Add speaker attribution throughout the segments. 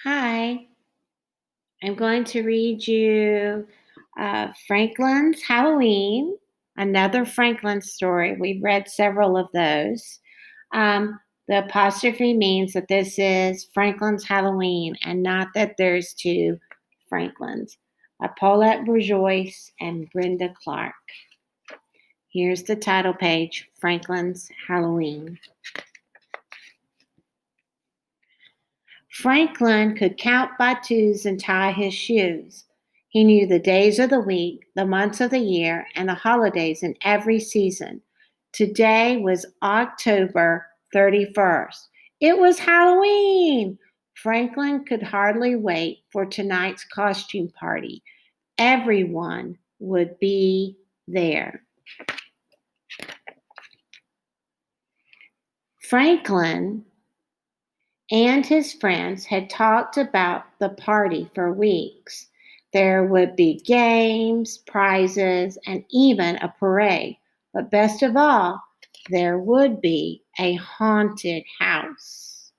Speaker 1: Hi, I'm going to read you Franklin's Halloween, another Franklin story. We've read several of those. The apostrophe means that this is Franklin's Halloween and not that there's two Franklins, Paulette Bourgeois and Brenda Clark. Here's the title page, Franklin's Halloween. Franklin could count by twos and tie his shoes. He knew the days of the week, the months of the year, and the holidays in every season. Today was October 31st. It was Halloween! Franklin could hardly wait for tonight's costume party. Everyone would be there. Franklin and his friends had talked about the party for weeks. There would be games, prizes, and even a parade. But best of all, there would be a haunted house.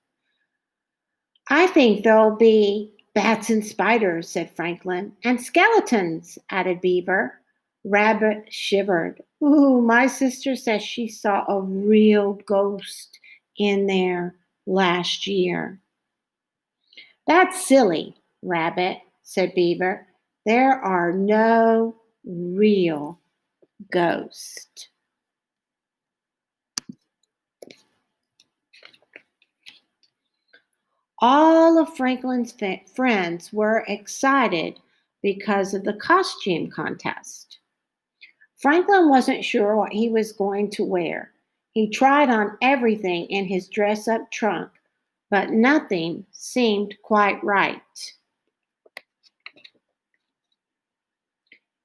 Speaker 1: I think there'll be bats and spiders, said Franklin. And skeletons, added Beaver. Rabbit shivered. Ooh, my sister says she saw a real ghost in there last year. That's silly, Rabbit, said Beaver. There are no real ghosts. All of Franklin's friends were excited because of the costume contest. Franklin wasn't sure what he was going to wear. He tried on everything in his dress-up trunk, but nothing seemed quite right.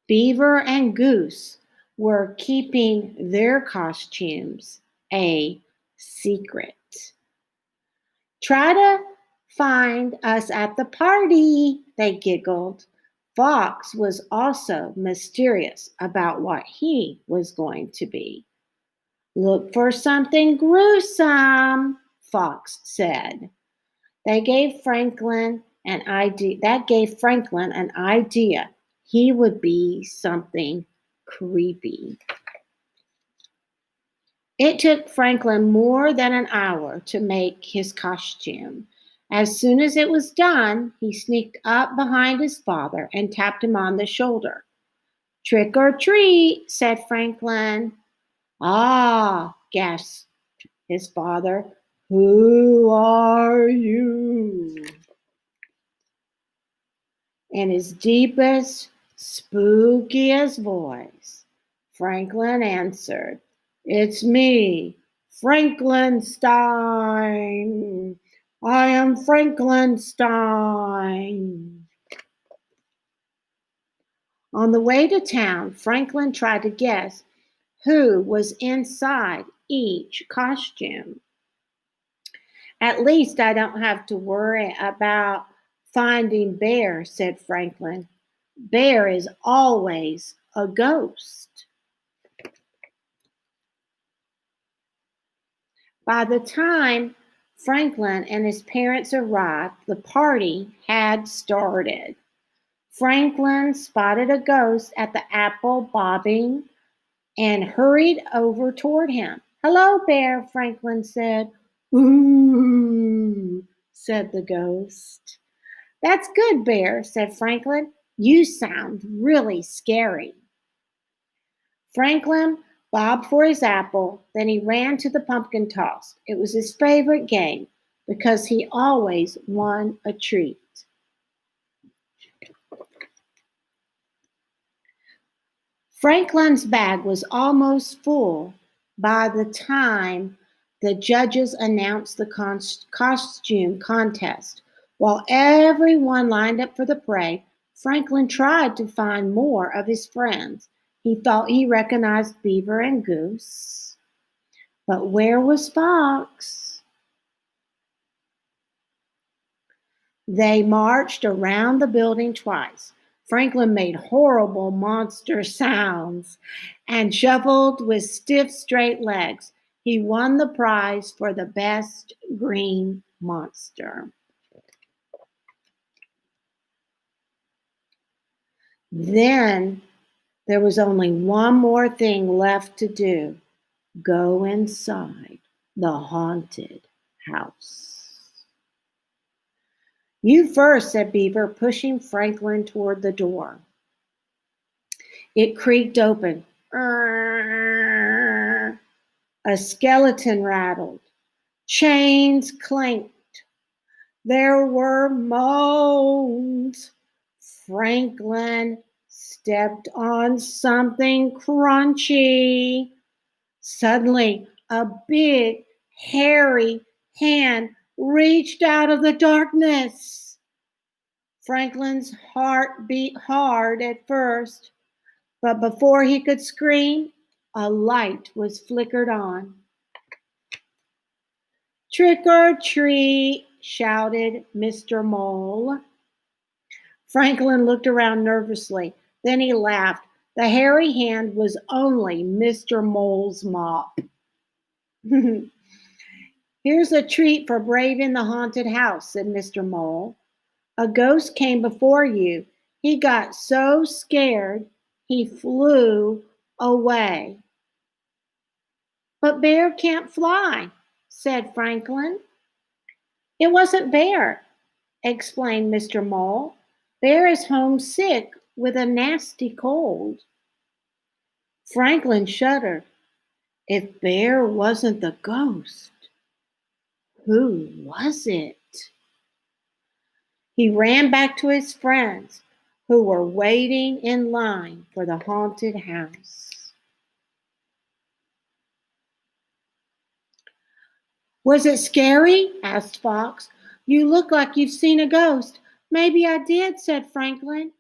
Speaker 1: Beaver and Goose were keeping their costumes a secret. Try to find us at the party, they giggled. Fox was also mysterious about what he was going to be. Look for something gruesome, Fox said. That gave Franklin an idea. He would be something creepy. It took Franklin more than an hour to make his costume. As soon as it was done, he sneaked up behind his father and tapped him on the shoulder. Trick or treat, said Franklin. Ah, gasped his father. Who are you? In his deepest, spookiest voice, Franklin answered, It's me, Frankenstein. I am Frankenstein. On the way to town, Franklin tried to guess who was inside each costume. At least I don't have to worry about finding Bear, said Franklin. Bear is always a ghost. By the time Franklin and his parents arrived, the party had started. Franklin spotted a ghost at the apple bobbing and hurried over toward him. Hello, Bear, Franklin said. Ooh, said the ghost. That's good, Bear, said Franklin. You sound really scary. Franklin bobbed for his apple, then he ran to the pumpkin toss. It was his favorite game because he always won a treat. Franklin's bag was almost full by the time the judges announced the costume contest. While everyone lined up for the parade, Franklin tried to find more of his friends. He thought he recognized Beaver and Goose. But where was Fox? They marched around the building twice. Franklin made horrible monster sounds and shuffled with stiff, straight legs. He won the prize for the best green monster. Then there was only one more thing left to do: go inside the haunted house. You first, said Beaver, pushing Franklin toward the door. It creaked open. A skeleton rattled. Chains clanked. There were moans. Franklin stepped on something crunchy. Suddenly, a big, hairy hand reached out of the darkness. Franklin's heart beat hard at first, but before he could scream, a light was flickered on. Trick or treat, shouted Mr. Mole. Franklin looked around nervously. Then he laughed. The hairy hand was only Mr. Mole's mop. Here's a treat for braving the haunted house, said Mr. Mole. A ghost came before you. He got so scared, he flew away. But Bear can't fly, said Franklin. It wasn't Bear, explained Mr. Mole. Bear is homesick with a nasty cold. Franklin shuddered. If Bear wasn't the ghost, who was it? He ran back to his friends, who were waiting in line for the haunted house. Was it scary? Asked Fox. You look like you've seen a ghost. Maybe I did, said Franklin.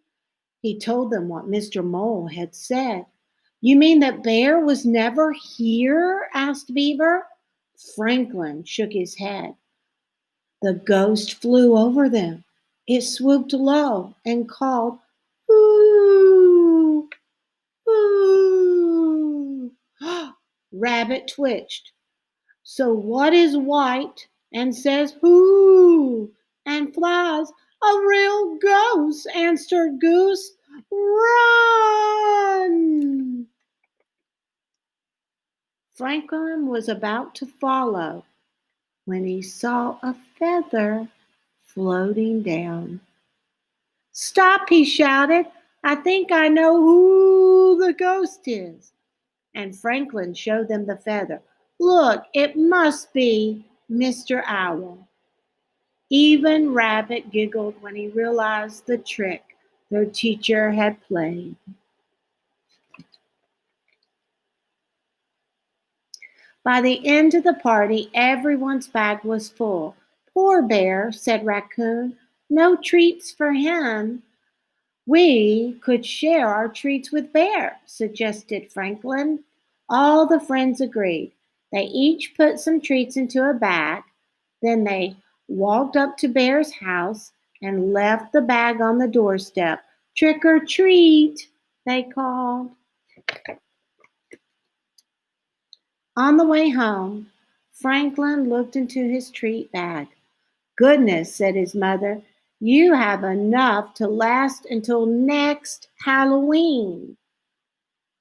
Speaker 1: He told them what Mr. Mole had said. You mean that Bear was never here? Asked Beaver. Franklin shook his head. The ghost flew over them. It swooped low and called, "Ooh, ooh." Rabbit twitched. So what is white and says "Whoo" and flies? A real ghost, answered Goose. Run! Franklin was about to follow when he saw a feather floating down. Stop, he shouted. I think I know who the ghost is. And Franklin showed them the feather. Look, it must be Mr. Owl. Even Rabbit giggled when he realized the trick their teacher had played. By the end of the party, everyone's bag was full. Poor Bear, said Raccoon. No treats for him. We could share our treats with Bear, suggested Franklin. All the friends agreed. They each put some treats into a bag. Then they walked up to Bear's house and left the bag on the doorstep. Trick or treat, they called. On the way home, Franklin looked into his treat bag. Goodness, said his mother, you have enough to last until next Halloween.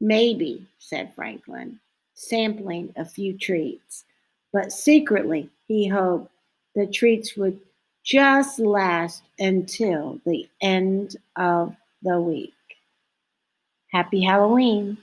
Speaker 1: Maybe, said Franklin, sampling a few treats. But secretly, he hoped the treats would just last until the end of the week. Happy Halloween.